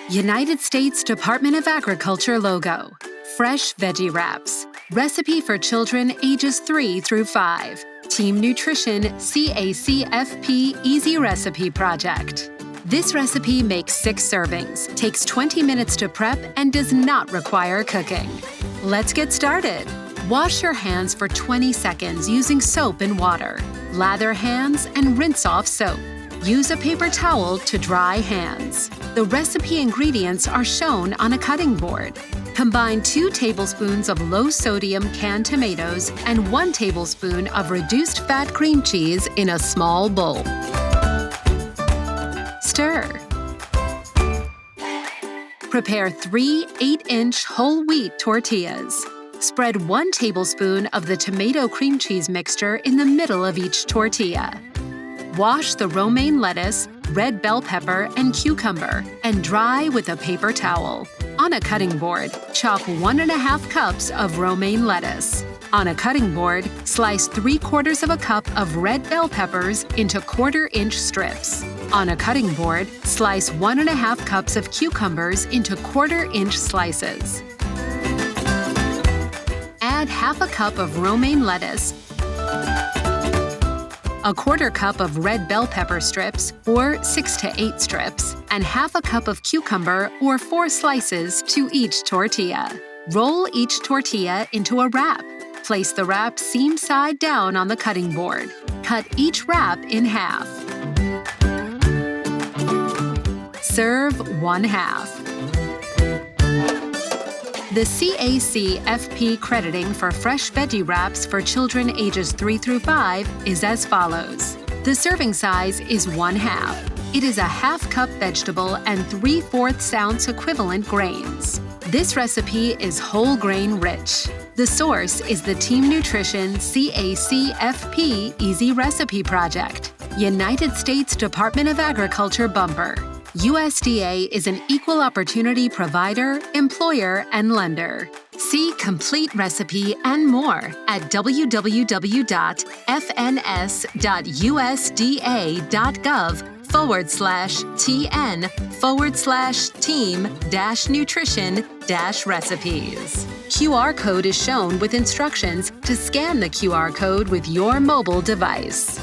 United States Department of Agriculture logo. Fresh veggie wraps. Recipe for children ages 3 through 5. Team Nutrition CACFP Easy Recipe Project. This recipe makes 6 servings, takes 20 minutes to prep, and does not require cooking. Let's get started. Wash your hands for 20 seconds using soap and water. Lather hands and rinse off soap. Use a paper towel to dry hands. The recipe ingredients are shown on a cutting board. Combine 2 tablespoons of low-sodium canned tomatoes and 1 tablespoon of reduced-fat cream cheese in a small bowl. Stir. Prepare 3 8-inch whole wheat tortillas. Spread 1 tablespoon of the tomato cream cheese mixture in the middle of each tortilla. Wash the romaine lettuce, red bell pepper, and cucumber and dry with a paper towel. On a cutting board, chop 1½ cups of romaine lettuce. On a cutting board, slice 3/4 cup of red bell peppers into 1/4-inch strips. On a cutting board, slice 1½ cups of cucumbers into 1/4-inch slices. Add 1/2 cup of romaine lettuce, 1/4 cup of red bell pepper strips, or 6 to 8 strips, and 1/2 cup of cucumber, or 4 slices, to each tortilla. Roll each tortilla into a wrap. Place the wrap seam side down on the cutting board. Cut each wrap in half. Serve 1/2. The CACFP crediting for fresh veggie wraps for children ages 3 through 5 is as follows. The serving size is 1/2. It is a 1/2 cup vegetable and 3/4 ounce equivalent grains. This recipe is whole grain rich. The source is the Team Nutrition CACFP Easy Recipe Project. United States Department of Agriculture bumper. USDA is an equal opportunity provider, employer, and lender. See complete recipe and more at www.fns.usda.gov/team-nutrition-recipes. QR code is shown with instructions to scan the QR code with your mobile device.